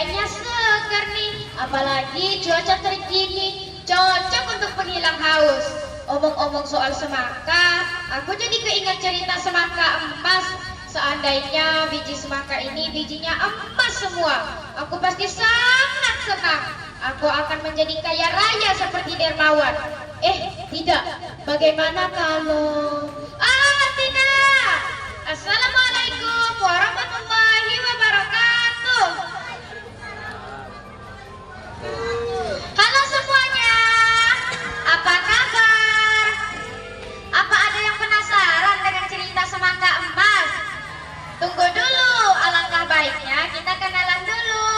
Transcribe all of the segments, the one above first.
udaranya segar nih, apalagi cuaca terik gini, cocok untuk penghilang haus. Omong-omong soal semangka, aku jadi keingat cerita semangka emas. Seandainya biji semangka ini bijinya emas semua, aku pasti sangat senang. Aku akan menjadi kaya raya seperti dermawan. Tidak. Bagaimana kalau... tidak. Assalamualaikum warahmatullahi wabarakatuh. Halo semuanya. Apa kabar? Apa ada yang penasaran dengan cerita semangka emas? Tunggu dulu, alangkah baiknya kita kenalan dulu.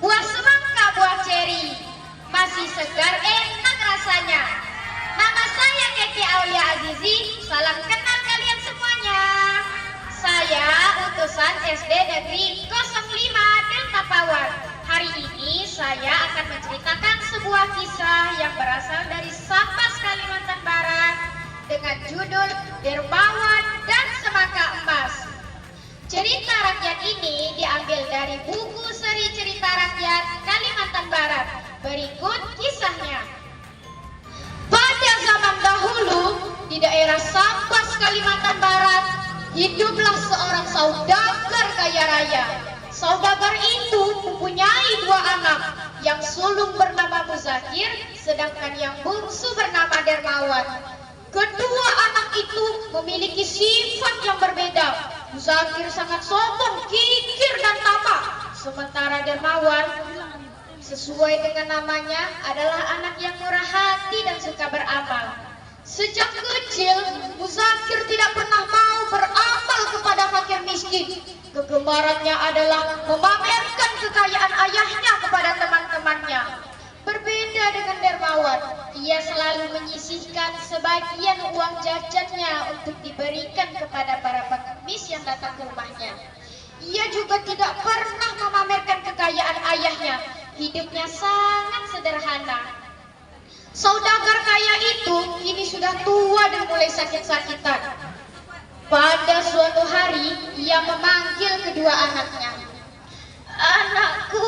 Buah semangka, buah ceri, masih segar, enak rasanya. Nama saya Keke Aulia Azizi, salam kenal kalian semuanya. Saya utusan SD Negeri 05 Delta Pawar. Hari ini saya akan menceritakan sebuah kisah yang berasal dari Sapas, Kalimantan Barat dengan judul Dermawan dan Semangka Emas. Cerita rakyat ini diambil dari buku seri cerita rakyat Kalimantan Barat. Berikut kisahnya. Pada zaman dahulu, di daerah Sapas, Kalimantan Barat, hiduplah seorang saudagar kaya raya. Saudagar itu mempunyai dua anak, yang sulung bernama Muzakir, sedangkan yang bungsu bernama Dermawan. Kedua anak itu memiliki sifat yang berbeda. Muzakir sangat sombong, kikir dan tamak, sementara Dermawan sesuai dengan namanya adalah anak yang murah hati dan suka beramal. Sejak kecil, Muzakir tidak pernah mau beramal kepada fakir miskin. Kegemarannya adalah memamerkan kekayaan ayahnya kepada teman-temannya. Berbeda dengan Dermawan, ia selalu menyisihkan sebagian uang jajannya untuk diberikan kepada para pengemis yang datang ke rumahnya. Ia juga tidak pernah memamerkan kekayaan ayahnya. Hidupnya sangat sederhana. Saudagar kaya itu kini sudah tua dan mulai sakit-sakitan. Pada suatu hari, ia memanggil kedua anaknya. Anakku,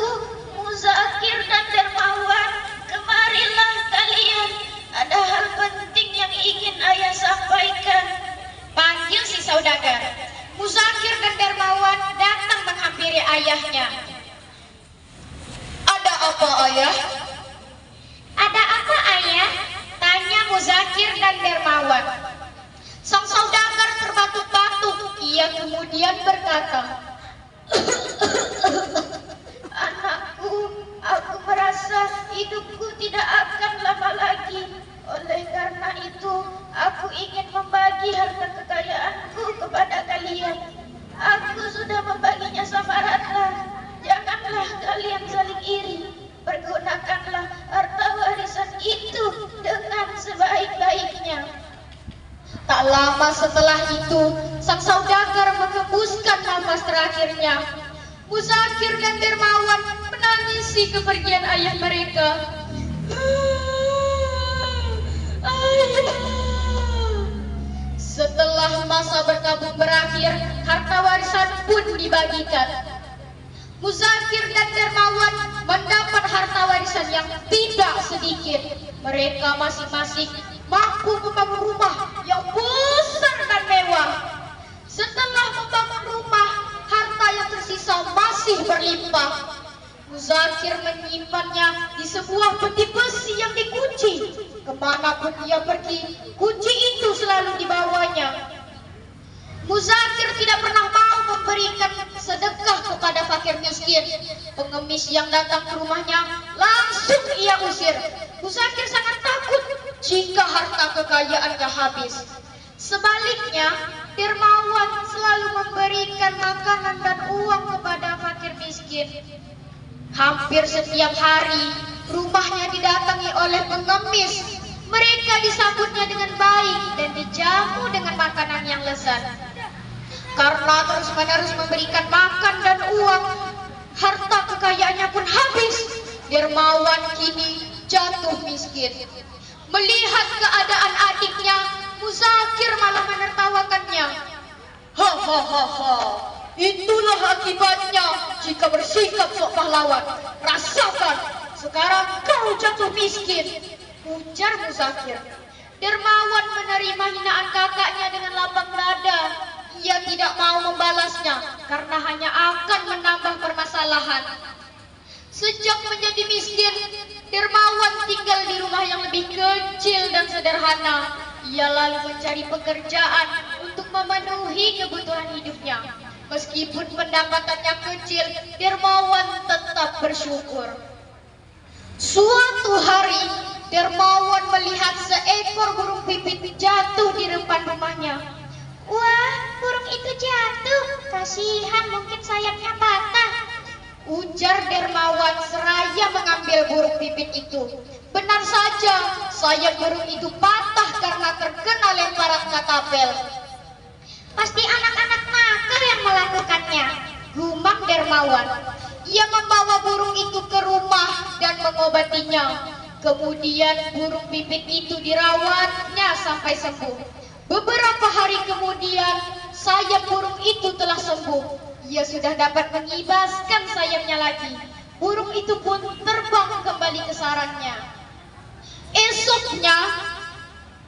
Muzakir dan Dermawan, kemarilah kalian. Ada hal penting yang ingin ayah sampaikan. Panggil si saudagar. Muzakir dan Dermawan datang menghampiri ayahnya. Ada apa, ayah? Ada apa, ayah? Tanya Muzakir dan Dermawan. Sang saudagar terbatuk-batuk. Ia kemudian berkata, anakku, aku merasa hidupku tidak akan lama lagi. Oleh karena itu, aku ingin membagi harta kekayaanku kepada kalian. Aku sudah membaginya sama rata. Janganlah kalian saling iri. Pergunakanlah harta warisan itu dengan sebaik-baiknya. Tak lama setelah itu, sang saudagar menghembuskan nafas terakhirnya. Muzakir dan Dermawan menangisi kepergian ayah mereka. Setelah masa berkabung berakhir, harta warisan pun dibagikan. Muzakir dan Dermawan mendapat harta warisan yang tidak sedikit. Mereka masing-masing mampu membangun rumah yang besar dan mewah. Setelah membangun rumah, harta yang tersisa masih berlimpah. Muzakir menyimpannya di sebuah peti besi yang dikunci. Kemanapun ia pergi, kunci itu selalu dibawanya. Muzakir tidak pernah mau memberikan sedekah kepada fakir miskin. Pengemis yang datang ke rumahnya langsung ia usir. Muzakir sangat takut jika harta kekayaannya habis. Sebaliknya, Dermawan selalu memberikan makanan dan uang kepada fakir miskin. Hampir setiap hari, rumahnya didatangi oleh pengemis. Mereka disambutnya dengan baik dan dijamu dengan makanan yang lezat. Karena terus-menerus memberikan makan dan uang, harta kekayaannya pun habis. Dermawan kini jatuh miskin. Melihat keadaan adiknya, Muzakir malah menertawakannya. Hahaha, itulah akibatnya jika suka bersikap sok pahlawan. Rasakan, sekarang kau jatuh miskin, ujar Muzakir. Dermawan menerima hinaan kakaknya dengan lapang dada. Ia tidak mau membalasnya karena hanya akan menambah permasalahan. Sejak menjadi miskin, Dermawan tinggal di rumah yang lebih kecil dan sederhana. Ia lalu mencari pekerjaan untuk memenuhi kebutuhan hidupnya. Meskipun pendapatannya kecil, Dermawan tetap bersyukur. Suatu hari, Dermawan melihat seekor burung pipit jatuh di depan rumahnya. Wah, burung itu jatuh. Kasihan, mungkin sayapnya patah, ujar Dermawan seraya mengambil burung pipit itu. Benar saja, sayap burung itu patah karena terkena lemparan katapel. Pasti anak-anak nakal yang melakukannya, gumam Dermawan. Ia membawa burung itu ke rumah dan mengobatinya. Kemudian burung pipit itu dirawatnya sampai sembuh. Beberapa hari kemudian, sayap burung itu telah sembuh. Ia sudah dapat mengibaskan sayapnya lagi. Burung itu pun terbang kembali ke sarangnya. Esoknya,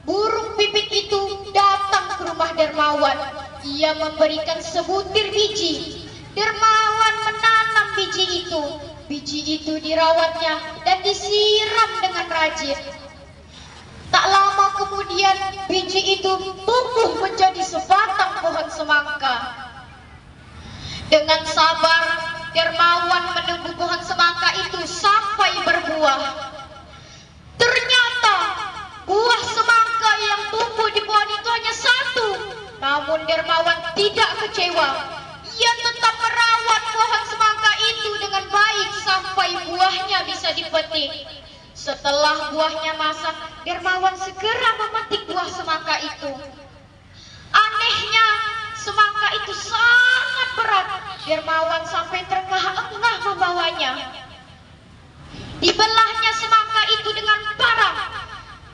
burung pipit itu datang ke rumah Dermawan. Ia memberikan sebutir biji. Dermawan menanam biji itu. Biji itu dirawatnya dan disiram dengan rajin. Tak lama kemudian, biji itu tumbuh menjadi sebatang pohon semangka. Dengan sabar, Dermawan menunggu pohon semangka itu sampai berbuah. Ternyata, buah semangka yang tumbuh di pohon itu hanya satu. Namun Dermawan tidak kecewa. Ia tetap merawat pohon semangka itu dengan baik sampai buahnya bisa dipetik. Setelah buahnya masak, Dermawan segera memetik buah semangka itu. Anehnya, semangka itu sangat berat. Dermawan sampai terengah-engah membawanya. Dibelahnya semangka itu dengan parang.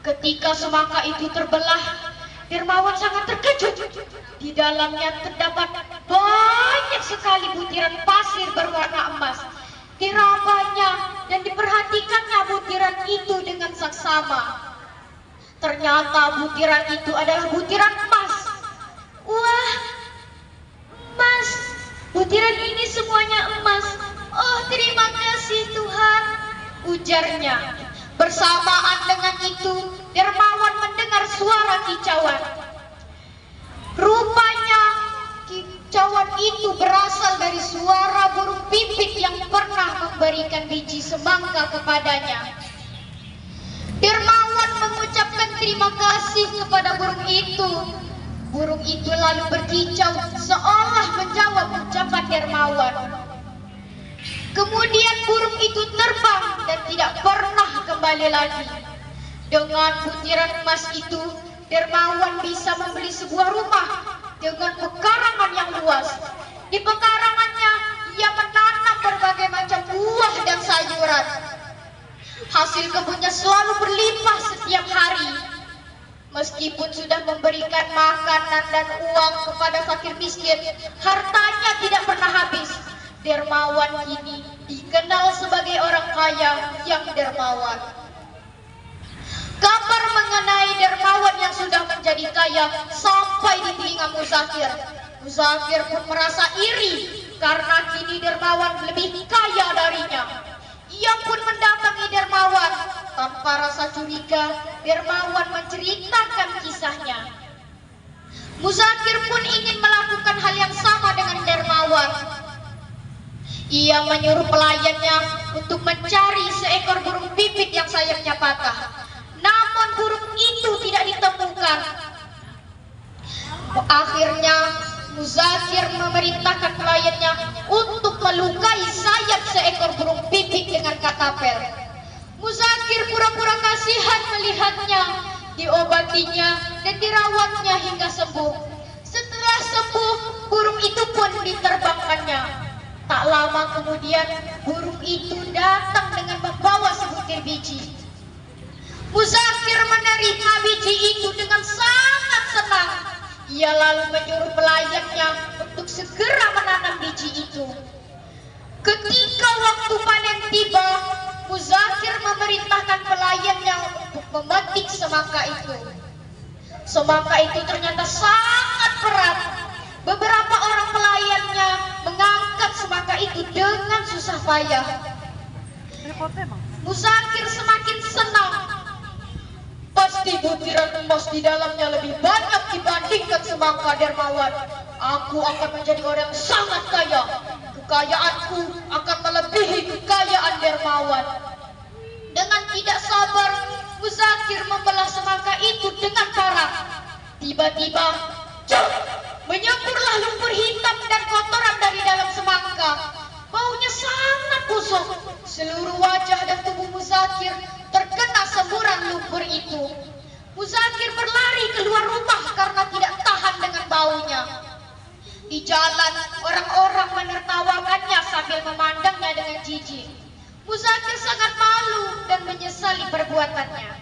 Ketika semangka itu terbelah, Dermawan sangat terkejut. Di dalamnya terdapat banyak sekali butiran pasir berwarna emas. Dirabanya dan diperhatikannya butiran itu dengan saksama. Ternyata butiran itu adalah butiran emas. Wah, emas. Butiran ini semuanya emas. Oh, terima kasih Tuhan, ujarnya. Bersamaan dengan itu, Dermawan mendengar suara kicauan. Rupanya kicauan itu berasal dari suara burung pipit yang pernah memberikan biji semangka kepadanya. Dermawan mengucapkan terima kasih kepada burung itu. Burung itu lalu berkicau seolah menjawab ucapan Dermawan. Kemudian burung itu terbang dan tidak pernah kembali lagi. Dengan butiran emas itu, Dermawan bisa membeli sebuah rumah dengan pekarangan yang luas. Di pekarangannya, ia menanam berbagai macam buah dan sayuran. Hasil kebunnya selalu berlimpah setiap hari. Meskipun sudah memberikan makanan dan uang kepada fakir miskin, hartanya tidak pernah habis. Dermawan kini dikenal sebagai orang kaya yang dermawan. Kabar mengenai Dermawan yang sudah menjadi kaya sampai di telinga Muzakir. Muzakir pun merasa iri karena kini Dermawan lebih kaya darinya. Ia pun mendatangi Dermawan. Tanpa rasa curiga, Dermawan menceritakan kisahnya. Muzakir pun ingin melakukan hal yang sama dengan Dermawan. Ia menyuruh pelayannya untuk mencari seekor burung pipit yang sayapnya patah. Namun burung itu tidak ditemukan. Akhirnya Muzakir memerintahkan pelayannya untuk melukai sayap seekor burung pipit dengan katapel. Muzakir pura-pura kasihan melihatnya, diobatinya dan dirawatnya hingga sembuh. Setelah sembuh, burung itu pun diterbangkannya. Tak lama kemudian, burung itu datang dengan membawa sebutir biji. Muzakir menerima biji itu dengan sangat senang. Ia lalu menyuruh pelayannya untuk segera menanam biji itu. Ketika waktu panen tiba, Muzakir memerintahkan pelayannya untuk memetik semangka itu. Semangka itu ternyata sangat berat. Beberapa orang pelayannya mengangkat semangka itu dengan susah payah. Muzakir semakin senang. Pasti butiran emas di dalamnya lebih banyak dibandingkan semangka dermawan. Aku akan menjadi orang yang sangat kaya. Kekayaanku akan melebihi kekayaan dermawan. Dengan tidak sabar, Muzakir membelah semangka itu dengan parang. Tiba-tiba, menyemburlah lumpur hitam dan kotoran dari dalam semangka. Baunya sangat busuk. Seluruh wajah dan tubuh Muzakir terkena semburan lumpur itu. Muzakir berlari keluar rumah karena tidak tahan dengan baunya. Di jalan, orang-orang menertawakannya sambil memandangnya dengan jijik. Muzakir sangat malu dan menyesali perbuatannya.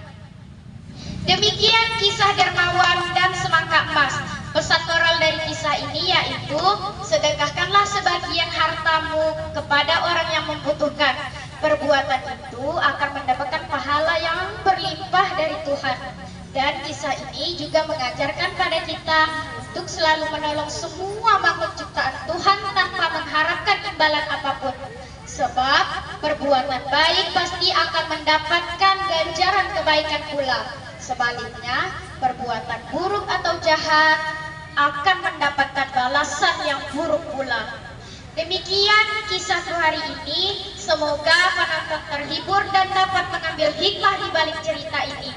Demikian kisah dermawan dan semangka emas. Pesan moral dari kisah ini yaitu, sedekahkanlah sebagian hartamu kepada orang yang membutuhkan. Perbuatan itu akan mendapatkan pahala yang berlimpah dari Tuhan. Dan kisah ini juga mengajarkan pada kita untuk selalu menolong semua makhluk ciptaan Tuhan tanpa mengharapkan imbalan apapun. Sebab perbuatan baik pasti akan mendapatkan ganjaran kebaikan pula. Sebaliknya, perbuatan buruk atau jahat akan mendapatkan balasan yang buruk pula. Demikian kisahku hari ini. Semoga penonton terhibur dan dapat mengambil hikmah di balik cerita ini.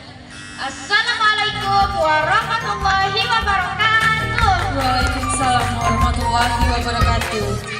Assalamualaikum warahmatullahi wabarakatuh. Waalaikumsalam warahmatullahi wabarakatuh.